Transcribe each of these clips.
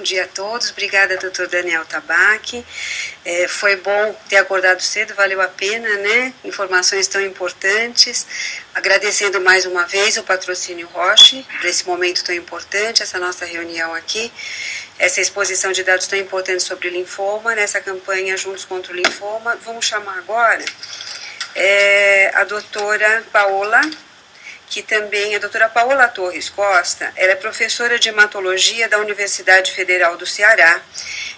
Bom dia a todos. Obrigada, doutor Daniel Tabaque. Foi bom ter acordado cedo, valeu a pena, né? Informações tão importantes. Agradecendo mais uma vez o patrocínio Roche, por esse momento tão importante, essa nossa reunião aqui, essa exposição de dados tão importantes sobre linfoma, nessa campanha Juntos contra o Linfoma. Vamos chamar agora a doutora Paola, que também, a doutora Paola Torres Costa, ela é professora de hematologia da Universidade Federal do Ceará,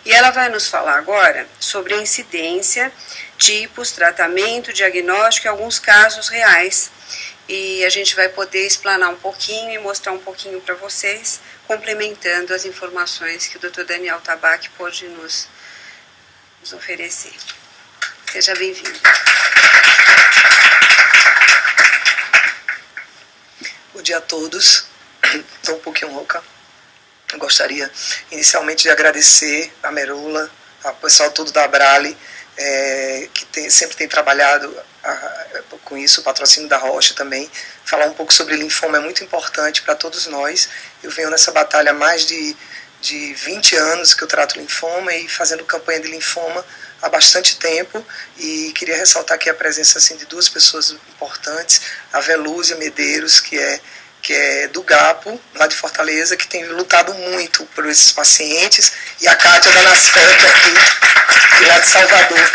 e ela vai nos falar agora sobre a incidência, tipos, tratamento, diagnóstico e alguns casos reais. E a gente vai poder explanar um pouquinho e mostrar um pouquinho para vocês, complementando as informações que o Dr. Daniel Tabaque pôde nos oferecer. Seja bem-vindo. Bom dia a todos. Estou um pouquinho rouca. Eu gostaria inicialmente de agradecer a Merula, ao pessoal todo da Abrale, que sempre tem trabalhado com isso, o patrocínio da Roche também. Falar um pouco sobre linfoma é muito importante para todos nós. Eu venho nessa batalha há mais de 20 anos que eu trato linfoma e fazendo campanha de linfoma há bastante tempo, e queria ressaltar aqui a presença assim, de duas pessoas importantes, a Velúzia Medeiros, que é do GAPO, lá de Fortaleza, que tem lutado muito por esses pacientes, e a Kátia da Nasfec aqui, de lá de Salvador.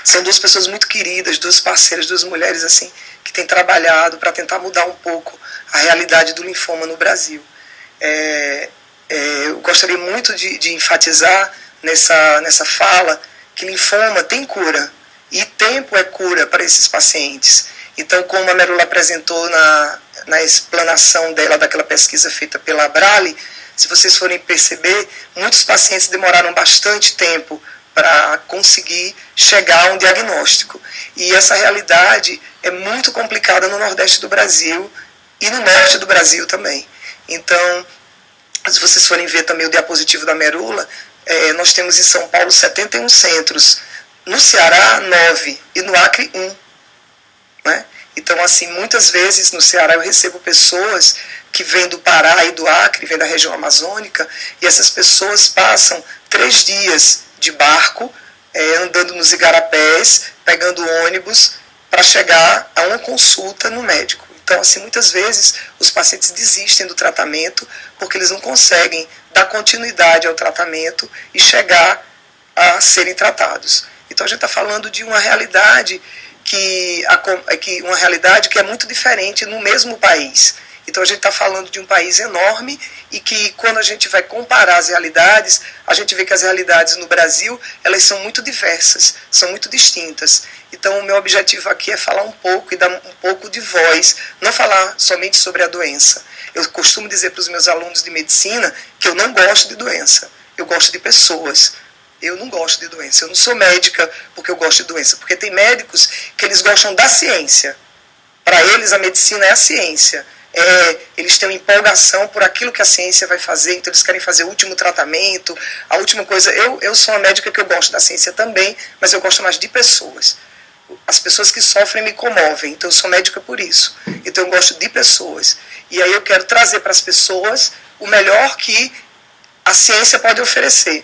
São duas pessoas muito queridas, duas parceiras, duas mulheres assim, que têm trabalhado para tentar mudar um pouco a realidade do linfoma no Brasil. Eu gostaria muito de enfatizar nessa fala que linfoma tem cura, e tempo é cura para esses pacientes. Então, como a Merula apresentou na explanação dela, daquela pesquisa feita pela Abrale, se vocês forem perceber, muitos pacientes demoraram bastante tempo para conseguir chegar a um diagnóstico. E essa realidade é muito complicada no Nordeste do Brasil e no Norte do Brasil também. Então, se vocês forem ver também o diapositivo da Merula, nós temos em São Paulo 71 centros, no Ceará 9 e no Acre 1. Né? Então, assim, muitas vezes no Ceará eu recebo pessoas que vêm do Pará e do Acre, vêm da região amazônica, e essas pessoas passam 3 dias de barco, andando nos igarapés, pegando ônibus, para chegar a uma consulta no médico. Então, assim, muitas vezes os pacientes desistem do tratamento porque eles não conseguem dar continuidade ao tratamento e chegar a serem tratados. Então, a gente está falando de uma realidade que é muito diferente no mesmo país. Então, a gente está falando de um país enorme e que, quando a gente vai comparar as realidades, a gente vê que as realidades no Brasil, elas são muito diversas, são muito distintas. Então, o meu objetivo aqui é falar um pouco e dar um pouco de voz, não falar somente sobre a doença. Eu costumo dizer para os meus alunos de medicina que eu não gosto de doença, eu gosto de pessoas. Eu não gosto de doença, eu não sou médica porque eu gosto de doença, porque tem médicos que eles gostam da ciência. Para eles, a medicina é a ciência. Eles têm uma empolgação por aquilo que a ciência vai fazer, então eles querem fazer o último tratamento, a última coisa. Eu sou uma médica que eu gosto da ciência também, mas eu gosto mais de pessoas. As pessoas que sofrem me comovem, então eu sou médica por isso. Então eu gosto de pessoas. E aí eu quero trazer para as pessoas o melhor que a ciência pode oferecer.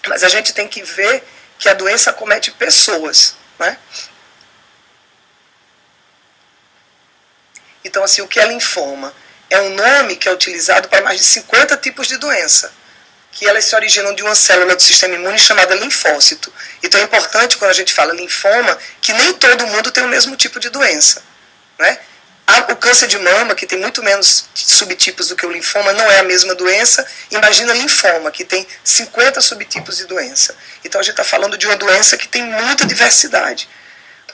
Mas a gente tem que ver que a doença acomete pessoas, né? Então, assim, o que é linfoma? É um nome que é utilizado para mais de 50 tipos de doença, que elas se originam de uma célula do sistema imune chamada linfócito. Então é importante, quando a gente fala linfoma, que nem todo mundo tem o mesmo tipo de doença, né? O câncer de mama, que tem muito menos subtipos do que o linfoma, não é a mesma doença. Imagina linfoma, que tem 50 subtipos de doença. Então a gente está falando de uma doença que tem muita diversidade.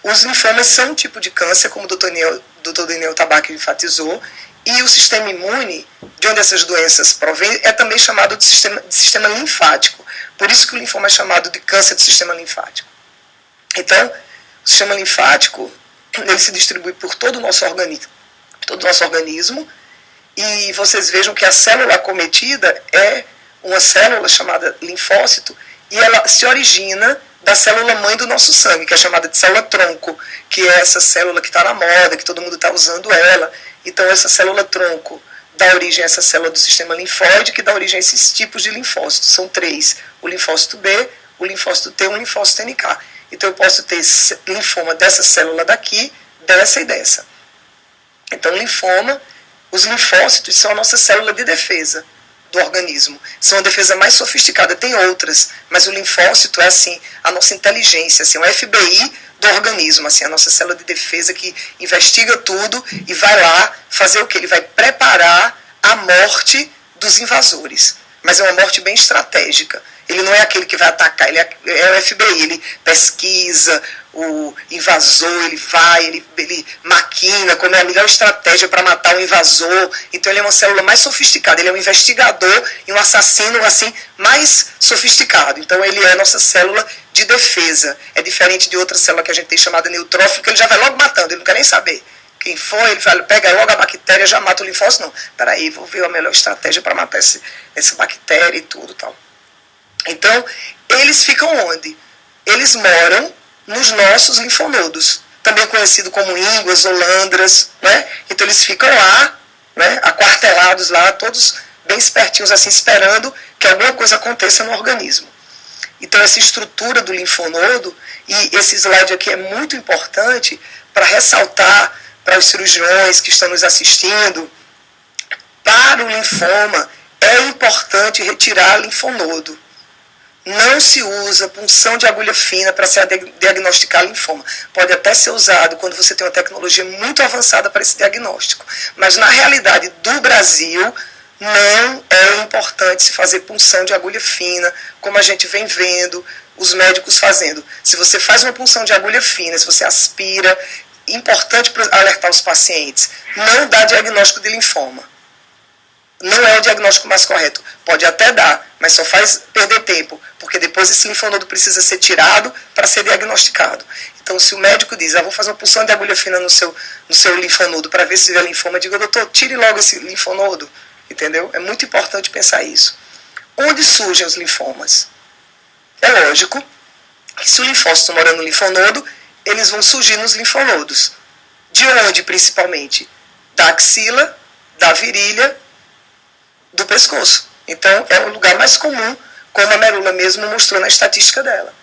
Os linfomas são um tipo de câncer, como o Dr. Daniel Tabaque enfatizou, e o sistema imune, de onde essas doenças provêm, é também chamado de sistema linfático. Por isso que o linfoma é chamado de câncer do sistema linfático. Então, o sistema linfático, ele se distribui por todo o nosso organismo, e vocês vejam que a célula acometida é uma célula chamada linfócito, e ela se origina da célula mãe do nosso sangue, que é chamada de célula tronco, que é essa célula que está na moda, que todo mundo está usando ela. Então essa célula tronco dá origem a essa célula do sistema linfóide, que dá origem a esses tipos de linfócitos. São 3, o linfócito B, o linfócito T e o linfócito NK. Então eu posso ter linfoma dessa célula daqui, dessa e dessa. Então linfoma, os linfócitos são a nossa célula de defesa do organismo. São a defesa mais sofisticada, tem outras, mas o linfócito é assim, a nossa inteligência, assim, o FBI do organismo, assim, a nossa célula de defesa que investiga tudo e vai lá fazer o quê? Ele vai preparar a morte dos invasores. Mas é uma morte bem estratégica. Ele não é aquele que vai atacar, ele é o FBI, ele pesquisa o invasor, ele maquina como é a melhor estratégia para matar o invasor. Então ele é uma célula mais sofisticada, ele é um investigador e um assassino assim mais sofisticado. Então ele é a nossa célula de defesa. É diferente de outra célula que a gente tem chamada neutrófilo, que ele já vai logo matando, ele não quer nem saber quem foi, ele vai, pega logo a bactéria, já mata o linfócito. Não, peraí, vou ver a melhor estratégia para matar essa bactéria e tudo tal. Então, eles ficam onde? Eles moram nos nossos linfonodos, também conhecido como ínguas ou landras, né? Então eles ficam lá, né, aquartelados lá, todos bem espertinhos assim, esperando que alguma coisa aconteça no organismo. Então essa estrutura do linfonodo, e esse slide aqui é muito importante para ressaltar para os cirurgiões que estão nos assistindo, para o linfoma é importante retirar linfonodo. Não se usa punção de agulha fina para se diagnosticar linfoma. Pode até ser usado quando você tem uma tecnologia muito avançada para esse diagnóstico. Mas na realidade do Brasil, não é importante se fazer punção de agulha fina, como a gente vem vendo os médicos fazendo. Se você faz uma punção de agulha fina, se você aspira, importante para alertar os pacientes, não dá diagnóstico de linfoma. Não é o diagnóstico mais correto. Pode até dar, mas só faz perder tempo, porque depois esse linfonodo precisa ser tirado para ser diagnosticado. Então, se o médico diz, vou fazer uma punção de agulha fina no seu linfonodo para ver se é linfoma, diga, doutor, tire logo esse linfonodo. Entendeu? É muito importante pensar isso. Onde surgem os linfomas? É lógico que se o linfócito mora no linfonodo, eles vão surgir nos linfonodos. De onde, principalmente? Da axila, da virilha, do pescoço. Então, é o lugar mais comum, como a Merula mesmo mostrou na estatística dela.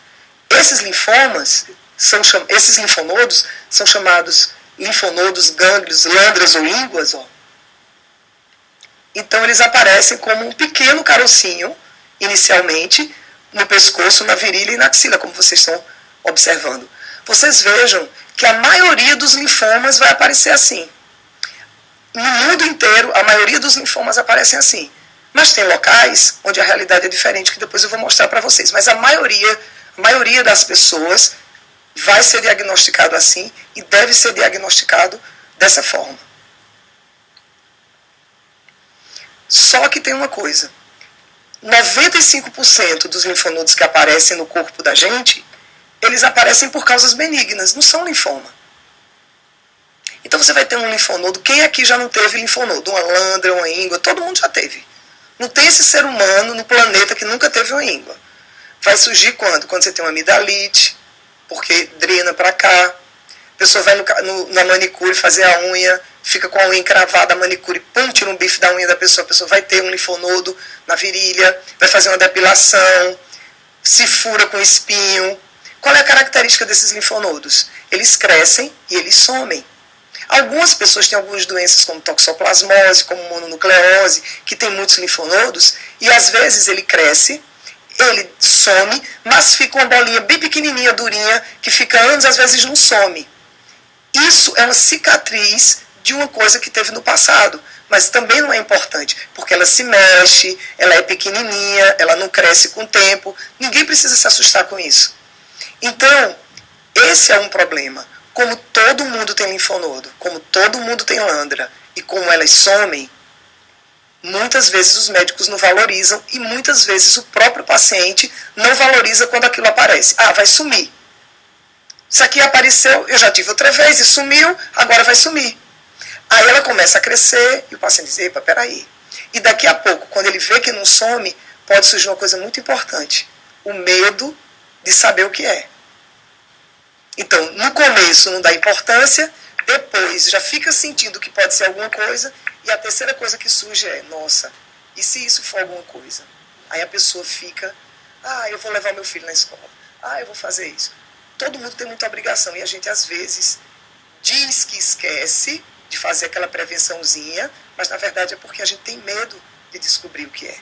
Esses linfomas, esses linfonodos, são chamados linfonodos, gânglios, landras ou ínguas. Então, eles aparecem como um pequeno carocinho, inicialmente, no pescoço, na virilha e na axila, como vocês estão observando. Vocês vejam que a maioria dos linfomas vai aparecer assim. No mundo inteiro, a maioria dos linfomas aparecem assim. Mas tem locais onde a realidade é diferente, que depois eu vou mostrar para vocês. Mas a maioria das pessoas vai ser diagnosticado assim e deve ser diagnosticado dessa forma. Só que tem uma coisa. 95% dos linfonodos que aparecem no corpo da gente, eles aparecem por causas benignas, não são linfoma. Então você vai ter um linfonodo. Quem aqui já não teve linfonodo? Uma landra, uma íngua, todo mundo já teve. Não tem esse ser humano no planeta que nunca teve uma íngua. Vai surgir quando? Quando você tem uma amidalite, porque drena para cá. A pessoa vai na manicure fazer a unha, fica com a unha encravada, a manicure, pum, tira um bife da unha da pessoa, a pessoa vai ter um linfonodo na virilha, vai fazer uma depilação, se fura com espinho. Qual é a característica desses linfonodos? Eles crescem e eles somem. Algumas pessoas têm algumas doenças como toxoplasmose, como mononucleose, que tem muitos linfonodos, e às vezes ele cresce, ele some, mas fica uma bolinha bem pequenininha, durinha, que fica anos, às vezes não some. Isso é uma cicatriz de uma coisa que teve no passado, mas também não é importante, porque ela se mexe, ela é pequenininha, ela não cresce com o tempo, ninguém precisa se assustar com isso. Então, esse é um problema. Como todo mundo tem linfonodo, como todo mundo tem landra, e como elas somem, muitas vezes os médicos não valorizam e muitas vezes o próprio paciente não valoriza quando aquilo aparece. Vai sumir. Isso aqui apareceu, eu já tive outra vez e sumiu, agora vai sumir. Aí ela começa a crescer e o paciente diz, epa, peraí. E daqui a pouco, quando ele vê que não some, pode surgir uma coisa muito importante. O medo de saber o que é. Então, no começo não dá importância, Depois já fica sentindo que pode ser alguma coisa, e a terceira coisa que surge é, nossa, e se isso for alguma coisa? Aí a pessoa fica, eu vou levar meu filho na escola, eu vou fazer isso. Todo mundo tem muita obrigação, e a gente às vezes diz que esquece de fazer aquela prevençãozinha, mas na verdade é porque a gente tem medo de descobrir o que é.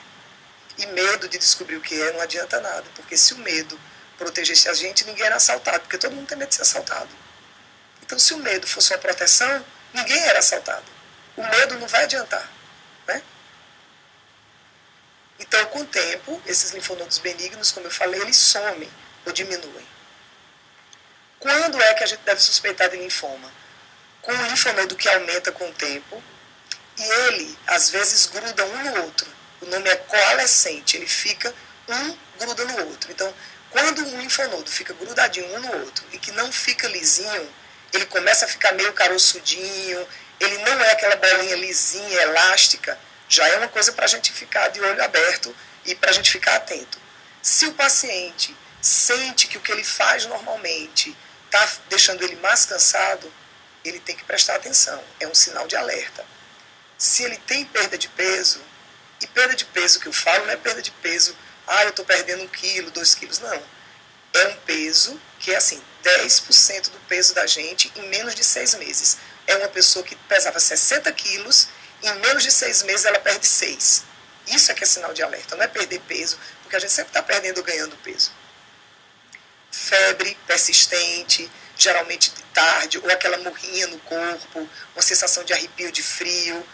E medo de descobrir o que é não adianta nada, porque se o medo protegesse a gente, ninguém era assaltado, porque todo mundo tem medo de ser assaltado. Então, se o medo fosse uma proteção, ninguém era assaltado. O medo não vai adiantar, né? Então, com o tempo, esses linfonodos benignos, como eu falei, eles somem ou diminuem. Quando é que a gente deve suspeitar de linfoma? Com um linfonodo que aumenta com o tempo, e ele, às vezes, gruda um no outro. O nome é coalescente, ele fica um gruda no outro. Então, quando um linfonodo fica grudadinho um no outro e que não fica lisinho, ele começa a ficar meio caroçudinho, ele não é aquela bolinha lisinha, elástica, já é uma coisa para a gente ficar de olho aberto e para a gente ficar atento. Se o paciente sente que o que ele faz normalmente está deixando ele mais cansado, ele tem que prestar atenção, é um sinal de alerta. Se ele tem perda de peso, e perda de peso que eu falo não é perda de peso, eu estou perdendo 1 quilo, 2 quilos, não. É um peso que é assim, 10% do peso da gente em menos de 6 meses. É uma pessoa que pesava 60 quilos, em menos de 6 meses ela perde 6. Isso é que é sinal de alerta, não é perder peso, porque a gente sempre está perdendo ou ganhando peso. Febre persistente, geralmente de tarde, ou aquela murrinha no corpo, uma sensação de arrepio, de frio,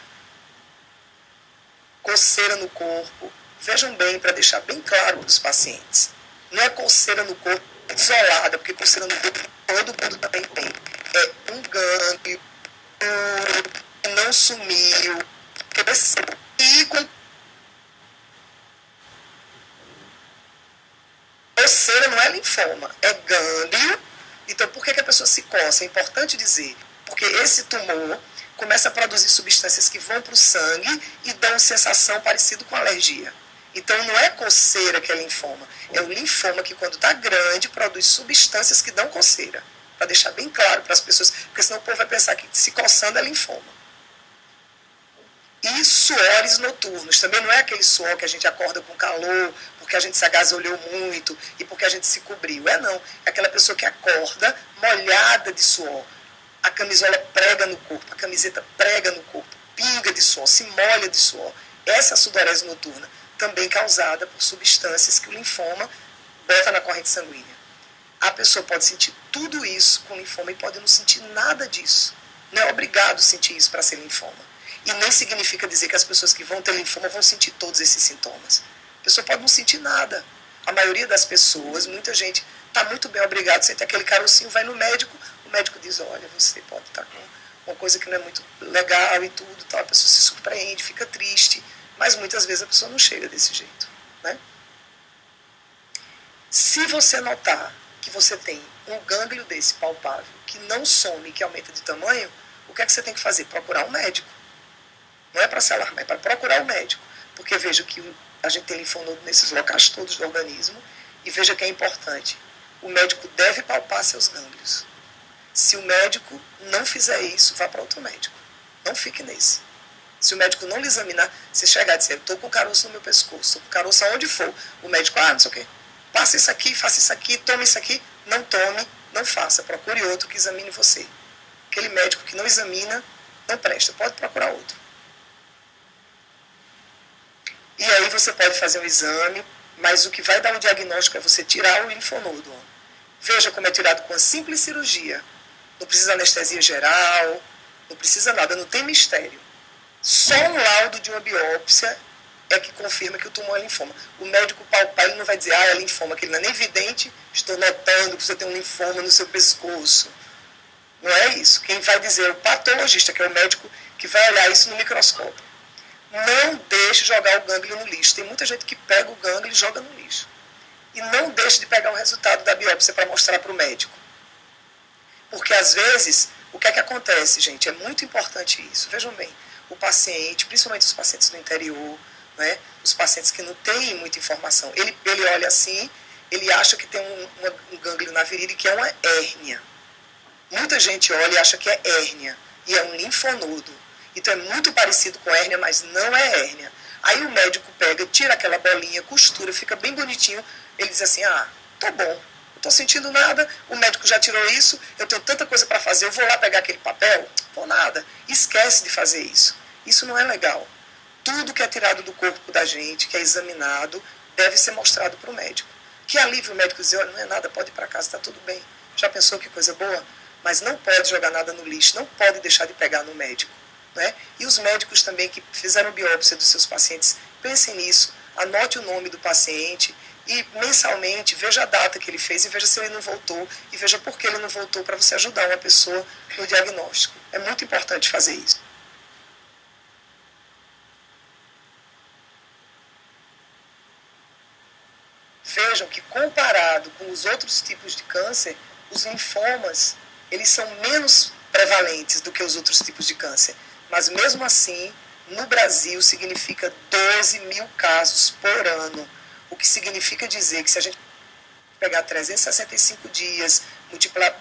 coceira no corpo. Vejam bem, para deixar bem claro para os pacientes, não é coceira no corpo isolada, porque coceira no corpo todo mundo também tem. É um gânglio que não sumiu, e com coceira não é linfoma, é gânglio. Então, por que a pessoa se coça? É importante dizer, porque esse tumor começa a produzir substâncias que vão para o sangue e dão sensação parecida com alergia. Então, não é coceira que é linfoma, é o linfoma que, quando está grande, produz substâncias que dão coceira. Para deixar bem claro para as pessoas, porque senão o povo vai pensar que se coçando é linfoma. E suores noturnos, também não é aquele suor que a gente acorda com calor, porque a gente se agasalhou muito e porque a gente se cobriu. Não, é aquela pessoa que acorda molhada de suor. A camisola prega no corpo, a camiseta prega no corpo, pinga de suor, se molha de suor. Essa é a sudorese noturna, também causada por substâncias que o linfoma bota na corrente sanguínea. A pessoa pode sentir tudo isso com linfoma e pode não sentir nada disso. Não é obrigado sentir isso para ser linfoma. E nem significa dizer que as pessoas que vão ter linfoma vão sentir todos esses sintomas. A pessoa pode não sentir nada. A maioria das pessoas, muita gente, está muito bem, obrigado, sente aquele carocinho, vai no médico, o médico diz, olha, você pode estar com uma coisa que não é muito legal e tudo, tal. A pessoa se surpreende, fica triste, mas muitas vezes a pessoa não chega desse jeito, né? Se você notar que você tem um gânglio desse palpável, que não some, que aumenta de tamanho, o que é que você tem que fazer? Procurar um médico. Não é para se alarmar, é para procurar o médico. Porque veja que a gente tem linfonodo nesses locais todos do organismo, e veja que é importante. O médico deve palpar seus gânglios. Se o médico não fizer isso, vá para outro médico. Não fique nesse. Se o médico não lhe examinar, você chegar e dizer, estou com caroço no meu pescoço, estou com caroço aonde for. O médico, não sei o quê. Passa isso aqui, faça isso aqui, tome isso aqui. Não tome, não faça. Procure outro que examine você. Aquele médico que não examina, não presta. Pode procurar outro. E aí você pode fazer um exame, mas o que vai dar um diagnóstico é você tirar o linfonodo. Veja como é tirado com a simples cirurgia. Não precisa anestesia geral, não precisa nada, não tem mistério. Só um laudo de uma biópsia é que confirma que o tumor é linfoma. O médico palpar, ele não vai dizer, é linfoma, que ele não é nem vidente, estou notando que você tem um linfoma no seu pescoço. Não é isso. Quem vai dizer é o patologista, que é o médico que vai olhar isso no microscópio. Não deixe jogar o gânglio no lixo. Tem muita gente que pega o gânglio e joga no lixo. E não deixe de pegar o resultado da biópsia para mostrar para o médico. Porque, às vezes, o que é que acontece, gente? É muito importante isso. Vejam bem, o paciente, principalmente os pacientes do interior, né, os pacientes que não têm muita informação, ele olha assim, ele acha que tem um gânglio na virilha que é uma hérnia. Muita gente olha e acha que é hérnia, e é um linfonodo. Então é muito parecido com hérnia, mas não é hérnia. Aí o médico pega, tira aquela bolinha, costura, fica bem bonitinho. Ele diz assim, tô bom, não tô sentindo nada, o médico já tirou isso, eu tenho tanta coisa para fazer, eu vou lá pegar aquele papel? Vou nada. Esquece de fazer isso. Isso não é legal. Tudo que é tirado do corpo da gente, que é examinado, deve ser mostrado para o médico. Que alívio o médico dizer, olha, não é nada, pode ir para casa, está tudo bem. Já pensou que coisa boa? Mas não pode jogar nada no lixo, não pode deixar de pegar no médico. Né? E os médicos também que fizeram biópsia dos seus pacientes, pensem nisso, anote o nome do paciente e mensalmente veja a data que ele fez e veja se ele não voltou e veja por que ele não voltou para você ajudar uma pessoa no diagnóstico. É muito importante fazer isso. Vejam que comparado com os outros tipos de câncer, os linfomas, eles são menos prevalentes do que os outros tipos de câncer. Mas mesmo assim, no Brasil, significa 12 mil casos por ano. O que significa dizer que se a gente pegar 365 dias,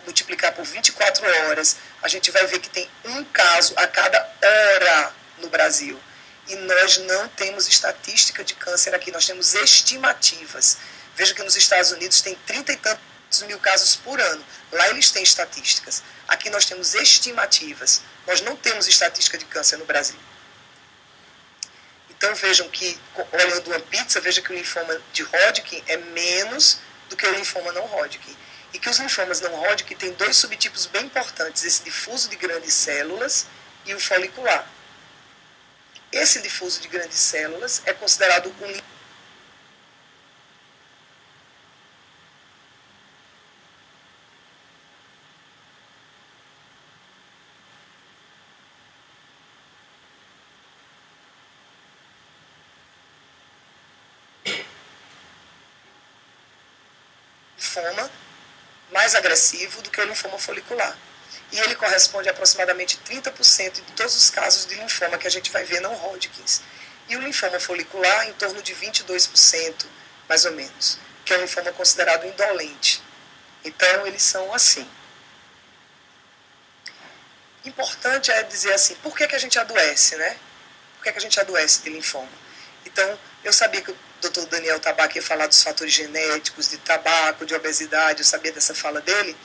multiplicar por 24 horas, a gente vai ver que tem um caso a cada hora no Brasil. E nós não temos estatística de câncer aqui, nós temos estimativas. Veja que nos Estados Unidos tem 30 e tantos mil casos por ano. Lá eles têm estatísticas. Aqui nós temos estimativas. Nós não temos estatística de câncer no Brasil. Então vejam que, olhando uma pizza, veja que o linfoma de Hodgkin é menos do que o linfoma não Hodgkin. E que os linfomas não Hodgkin têm dois subtipos bem importantes, esse difuso de grandes células e o folicular. Esse difuso de grandes células é considerado um linfoma mais agressivo do que o linfoma folicular. E ele corresponde a aproximadamente 30% de todos os casos de linfoma que a gente vai ver não Hodgkins. E o linfoma folicular em torno de 22%, mais ou menos, que é um linfoma considerado indolente. Então, eles são assim. Importante é dizer assim, por que a gente adoece, né? Por que a gente adoece de linfoma? Então, eu sabia que o Dr. Daniel Tabaque ia falar dos fatores genéticos, de tabaco, de obesidade, eu sabia dessa fala dele,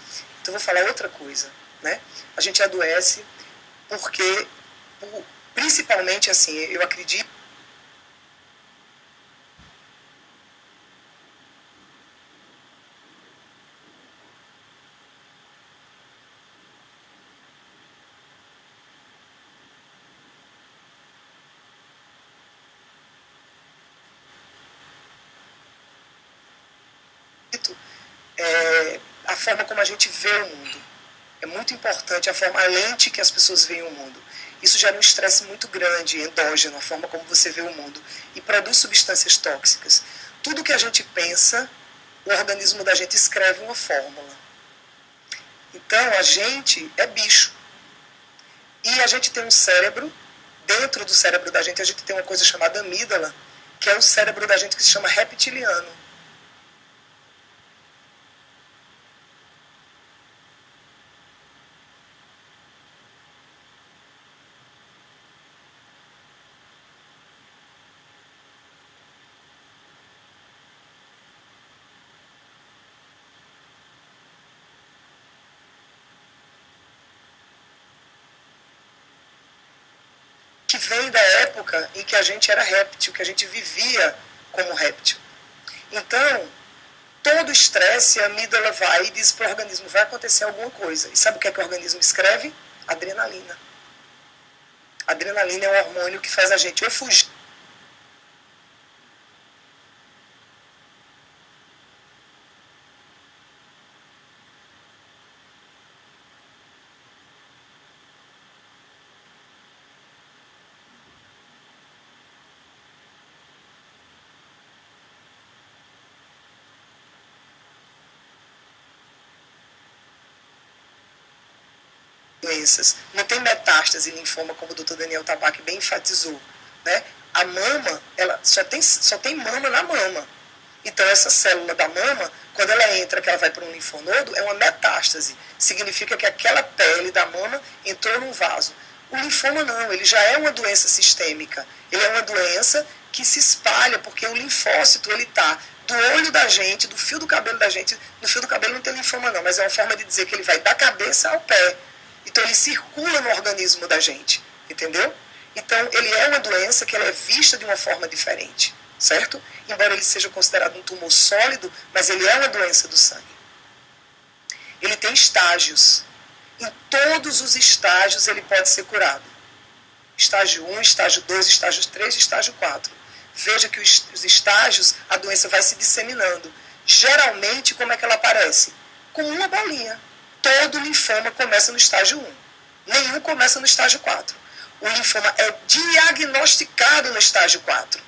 então eu vou falar outra coisa, né? A gente adoece porque, principalmente assim, eu acredito a forma como a gente vê o mundo. É muito importante a lente que as pessoas veem o mundo. Isso gera um estresse muito grande, endógeno, a forma como você vê o mundo. E produz substâncias tóxicas. Tudo que a gente pensa, o organismo da gente escreve uma fórmula. Então, a gente é bicho. E a gente tem um cérebro, dentro do cérebro da gente, a gente tem uma coisa chamada amígdala, que é o cérebro da gente que se chama reptiliano. Que vem da época em que a gente era réptil, que a gente vivia como réptil. Então, todo estresse, a amígdala vai e diz para o organismo, vai acontecer alguma coisa. E sabe o que é que o organismo escreve? Adrenalina. Adrenalina é um hormônio que faz a gente ou fugir. Doenças. Não tem metástase linfoma, como o Dr. Daniel Tabaque bem enfatizou. Né? A mama, ela só tem mama na mama. Então, essa célula da mama, quando ela entra, que ela vai para um linfonodo, é uma metástase. Significa que aquela pele da mama entrou num vaso. O linfoma não, ele já é uma doença sistêmica. Ele é uma doença que se espalha, porque o linfócito, ele está do olho da gente, do fio do cabelo da gente. No fio do cabelo não tem linfoma não, mas é uma forma de dizer que ele vai da cabeça ao pé. Então, ele circula no organismo da gente, entendeu? Então, ele é uma doença que ela é vista de uma forma diferente, certo? Embora ele seja considerado um tumor sólido, mas ele é uma doença do sangue. Ele tem estágios. Em todos os estágios ele pode ser curado. Estágio 1, estágio 2, estágio 3 e estágio 4. Veja que os estágios, a doença vai se disseminando. Geralmente, como é que ela aparece? Com uma bolinha. Todo linfoma começa no estágio 1. Nenhum começa no estágio 4. O linfoma é diagnosticado no estágio 4.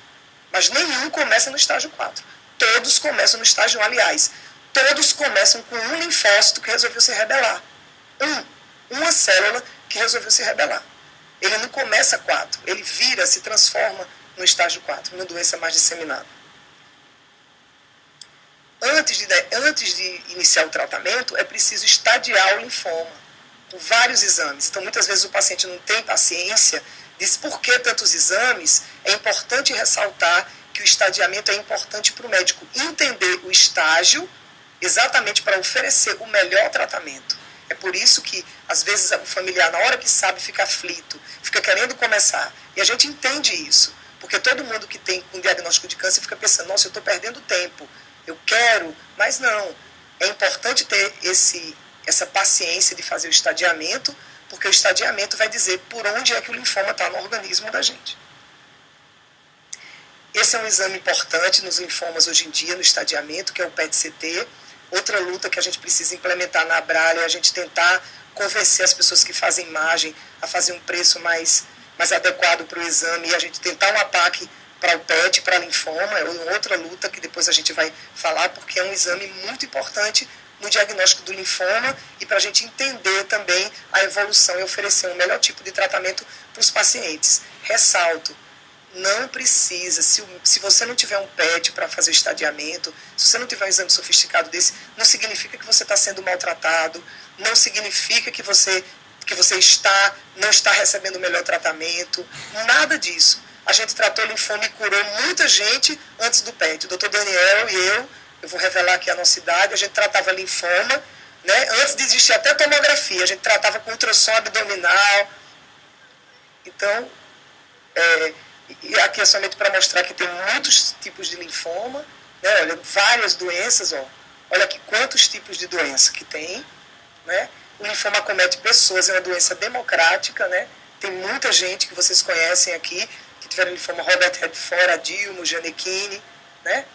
Mas nenhum começa no estágio 4. Todos começam no estágio 1. Aliás, todos começam com um linfócito que resolveu se rebelar. Uma célula que resolveu se rebelar. Ele não começa 4. Ele vira, se transforma no estágio 4, uma doença mais disseminada. Antes de iniciar o tratamento, é preciso estadiar o linfoma, com vários exames. Então, muitas vezes o paciente não tem paciência, diz por que tantos exames. É importante ressaltar que o estadiamento é importante para o médico entender o estágio, exatamente para oferecer o melhor tratamento. É por isso que, às vezes, o familiar, na hora que sabe, fica aflito, fica querendo começar. E a gente entende isso, porque todo mundo que tem um diagnóstico de câncer fica pensando, nossa, eu estou perdendo tempo, eu quero, mas não. É importante ter essa paciência de fazer o estadiamento, porque o estadiamento vai dizer por onde é que o linfoma está no organismo da gente. Esse é um exame importante nos linfomas hoje em dia, no estadiamento, que é o PET-CT. Outra luta que a gente precisa implementar na Abralha é a gente tentar convencer as pessoas que fazem imagem a fazer um preço mais adequado para o exame e a gente tentar um APAC para o PET, para linfoma. É outra luta que depois a gente vai falar, porque é um exame muito importante no diagnóstico do linfoma e para a gente entender também a evolução e oferecer um melhor tipo de tratamento para os pacientes. Ressalto, não precisa, se você não tiver um PET para fazer o estadiamento, se você não tiver um exame sofisticado desse, não significa que você está sendo maltratado, não significa que você não está recebendo o melhor tratamento, nada disso. A gente tratou linfoma e curou muita gente antes do PET. O doutor Daniel e eu vou revelar aqui a nossa idade, a gente tratava linfoma, né? Antes de existir até tomografia, a gente tratava com ultrassom abdominal. Então, e aqui é somente para mostrar que tem muitos tipos de linfoma, né? Olha, várias doenças, ó. Olha aqui quantos tipos de doença que tem, né? O linfoma acomete pessoas, é uma doença democrática, né? Tem muita gente que vocês conhecem aqui, que tiveram linfoma, Robert Redford, Adilmo, Janequine, né?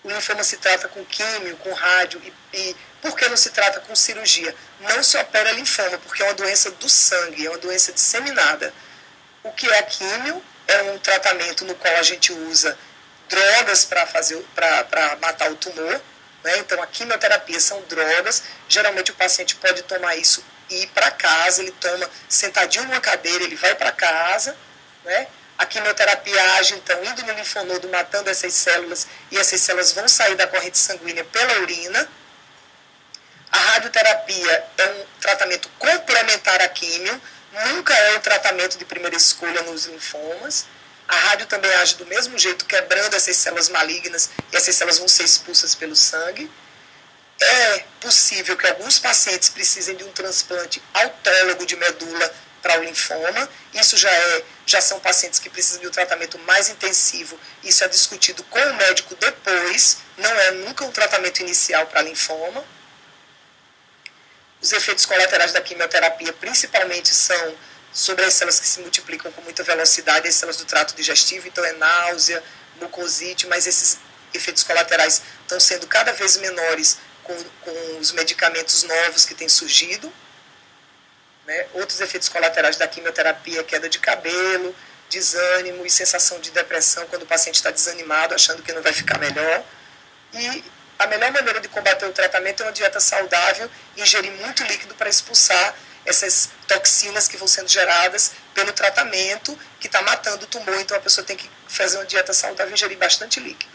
O linfoma se trata com químio, com rádio, e por que não se trata com cirurgia? Não se opera linfoma, porque é uma doença do sangue, é uma doença disseminada. O que é a químio? É um tratamento no qual a gente usa drogas para matar o tumor, né? Então, a quimioterapia são drogas. Geralmente, o paciente pode tomar isso e ir para casa. Ele toma sentadinho numa cadeira, ele vai para casa, né? A quimioterapia age, então, indo no linfonodo, matando essas células, e essas células vão sair da corrente sanguínea pela urina. A radioterapia é um tratamento complementar à químio, nunca é um tratamento de primeira escolha nos linfomas. A rádio também age do mesmo jeito, quebrando essas células malignas, e essas células vão ser expulsas pelo sangue. É possível que alguns pacientes precisem de um transplante autólogo de medula para o linfoma. Isso já são pacientes que precisam de um tratamento mais intensivo. Isso é discutido com o médico depois, não é nunca um tratamento inicial para linfoma. Os efeitos colaterais da quimioterapia principalmente são sobre as células que se multiplicam com muita velocidade, as células do trato digestivo, então é náusea, mucosite, mas esses efeitos colaterais estão sendo cada vez menores com os medicamentos novos que têm surgido. Né? Outros efeitos colaterais da quimioterapia, queda de cabelo, desânimo e sensação de depressão quando o paciente está desanimado, achando que não vai ficar melhor. E a melhor maneira de combater o tratamento é uma dieta saudável, ingerir muito líquido para expulsar essas toxinas que vão sendo geradas pelo tratamento que está matando o tumor. Então a pessoa tem que fazer uma dieta saudável e ingerir bastante líquido.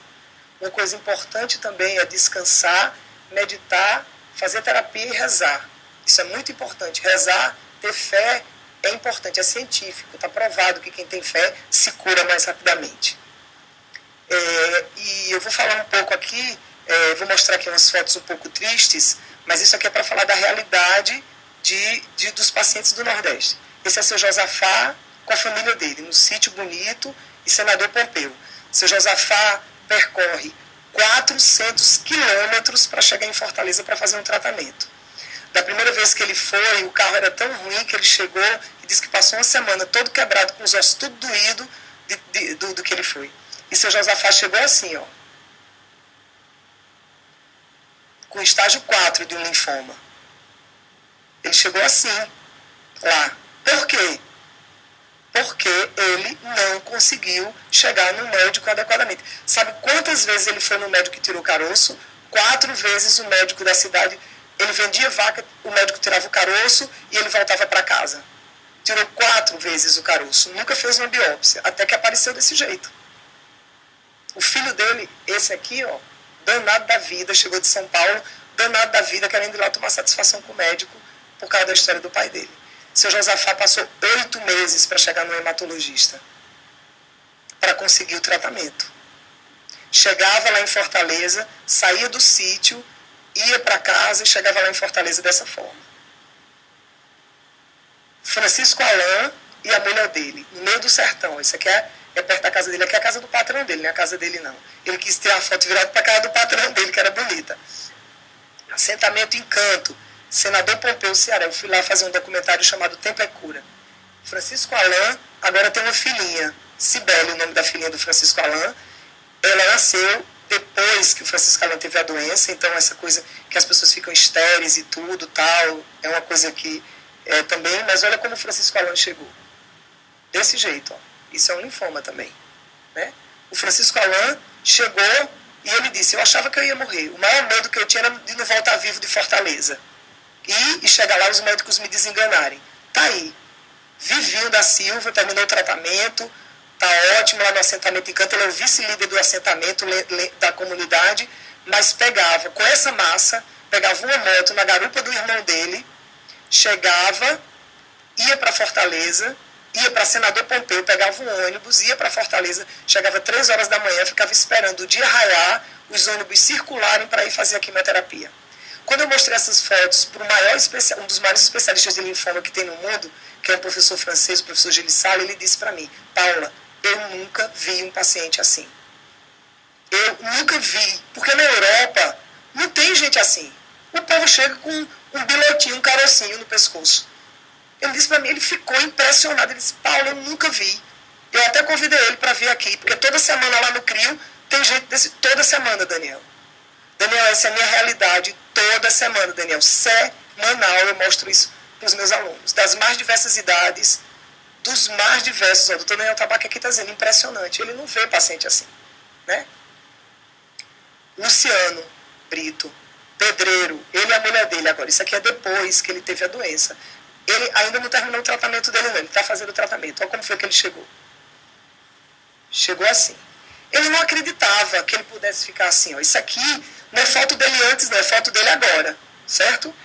Uma coisa importante também é descansar, meditar, fazer terapia e rezar. Isso é muito importante. Rezar, ter fé é importante, é científico. Está provado que quem tem fé se cura mais rapidamente. E eu vou falar um pouco aqui, vou mostrar aqui umas fotos um pouco tristes, mas isso aqui é para falar da realidade dos pacientes do Nordeste. Esse é seu Josafá com a família dele, no Sítio Bonito e Senador Pompeu. Seu Josafá percorre 400 quilômetros para chegar em Fortaleza para fazer um tratamento. Da primeira vez que ele foi, o carro era tão ruim que ele chegou e disse que passou uma semana todo quebrado, com os ossos tudo doído do que ele foi. E seu Josafá chegou assim, ó, com estágio 4 de um linfoma. Ele chegou assim, lá. Por quê? Porque ele não conseguiu chegar no médico adequadamente. Sabe quantas vezes ele foi no médico que tirou o caroço? 4 vezes o médico da cidade, ele vendia vaca, o médico tirava o caroço e ele voltava para casa. Tirou 4 vezes o caroço, nunca fez uma biópsia, até que apareceu desse jeito. O filho dele, esse aqui, ó, danado da vida, chegou de São Paulo, danado da vida, querendo ir lá tomar satisfação com o médico por causa da história do pai dele. Seu Josafá passou 8 meses para chegar no hematologista, para conseguir o tratamento. Chegava lá em Fortaleza, saía do sítio, ia para casa e chegava lá em Fortaleza dessa forma. Francisco Alain e a mulher dele, no meio do sertão. Isso aqui é perto da casa dele, aqui é a casa do patrão dele, não é a casa dele não. Ele quis ter a foto virada para a casa do patrão dele, que era bonita. Assentamento Encanto, Senador Pompeu, Ceará. Eu fui lá fazer um documentário chamado Tempo é Cura. Francisco Alain agora tem uma filhinha, Cibele, o nome da filhinha do Francisco Alain. Ela nasceu depois que o Francisco Alain teve a doença, então essa coisa que as pessoas ficam estéreis e tudo, tal, é uma coisa que também, mas olha como o Francisco Alain chegou. Desse jeito, ó. Isso é um linfoma também, né? O Francisco Alain chegou e ele disse, eu achava que eu ia morrer. O maior medo que eu tinha era de não voltar vivo de Fortaleza. E chegar lá os médicos me desenganarem. Tá aí. Vivinho da Silva, terminou o tratamento, tá ótimo lá no assentamento Encanto. Ele é o vice-líder do assentamento da comunidade, mas pegava, com essa massa, pegava uma moto na garupa do irmão dele, chegava, ia para Fortaleza, ia para Senador Pompeu, pegava um ônibus, ia para Fortaleza, chegava 3 horas da manhã, ficava esperando o dia raiar, os ônibus circularem para ir fazer a quimioterapia. Quando eu mostrei essas fotos para um dos maiores especialistas de linfoma que tem no mundo, que é um professor francês, o professor Gelissalo, ele disse para mim, Paula, eu nunca vi um paciente assim. Eu nunca vi, porque na Europa não tem gente assim. O povo chega com um bilotinho, um carocinho no pescoço. Ele disse para mim, ele ficou impressionado. Ele disse, Paulo, eu nunca vi. Eu até convidei ele para vir aqui, porque toda semana lá no CRIO tem gente desse, toda semana, Daniel. Daniel, essa é a minha realidade toda semana, Daniel. Semanal eu mostro isso para os meus alunos. Das mais diversas idades, dos mais diversos. O doutor Daniel Tabaque aqui está dizendo, impressionante. Ele não vê paciente assim, né? Luciano Brito, pedreiro, ele e a mulher dele agora. Isso aqui é depois que ele teve a doença. Ele ainda não terminou o tratamento dele, não. Ele está fazendo o tratamento. Olha como foi que ele chegou. Chegou assim. Ele não acreditava que ele pudesse ficar assim. Ó. Isso aqui não é foto dele antes, não. É foto dele agora. Certo?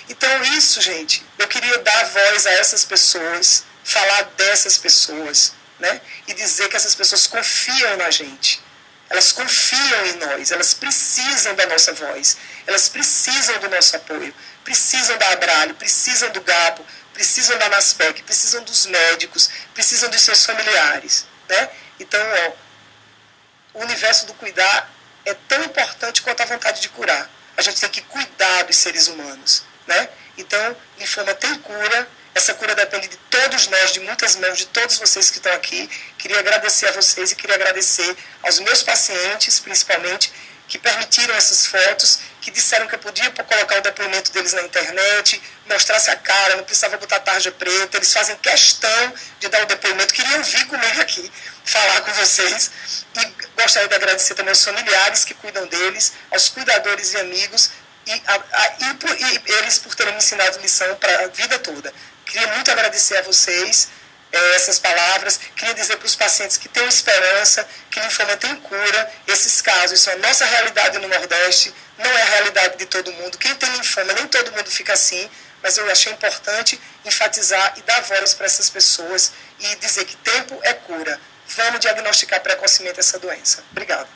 Então isso, gente, eu queria dar voz a essas pessoas, falar dessas pessoas, né? E dizer que essas pessoas confiam na gente. Elas confiam em nós. Elas precisam da nossa voz. Elas precisam do nosso apoio. Precisam da Abralho, precisam do Gabo, precisam da NASPEC, precisam dos médicos, precisam dos seus familiares, né? Então, ó, o universo do cuidar é tão importante quanto a vontade de curar. A gente tem que cuidar dos seres humanos, né? Então, linfoma tem cura, essa cura depende de todos nós, de muitas mãos, de todos vocês que estão aqui. Queria agradecer a vocês e queria agradecer aos meus pacientes, principalmente, que permitiram essas fotos, que disseram que eu podia colocar o depoimento deles na internet, mostrasse a cara, não precisava botar tarja preta. Eles fazem questão de dar o depoimento, queriam vir comigo aqui, falar com vocês. E gostaria de agradecer também aos familiares que cuidam deles, aos cuidadores e amigos, e eles por terem me ensinado lição para a vida toda. Queria muito agradecer a vocês essas palavras. Queria dizer para os pacientes que tenham esperança, que linfoma tem cura. Esses casos são a nossa realidade no Nordeste, não é a realidade de todo mundo. Quem tem linfoma, nem todo mundo fica assim, mas eu achei importante enfatizar e dar voz para essas pessoas e dizer que tempo é cura. Vamos diagnosticar precocemente essa doença. Obrigado.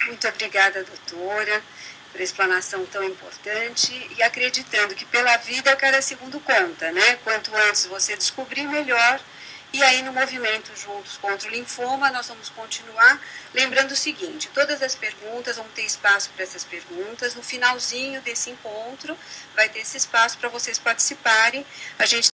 Muito obrigada, doutora, por explanação tão importante e acreditando que pela vida cada segundo conta, né? Quanto antes você descobrir, melhor. E aí no movimento Juntos contra o Linfoma nós vamos continuar, lembrando o seguinte, todas as perguntas, vão ter espaço para essas perguntas, no finalzinho desse encontro vai ter esse espaço para vocês participarem, a gente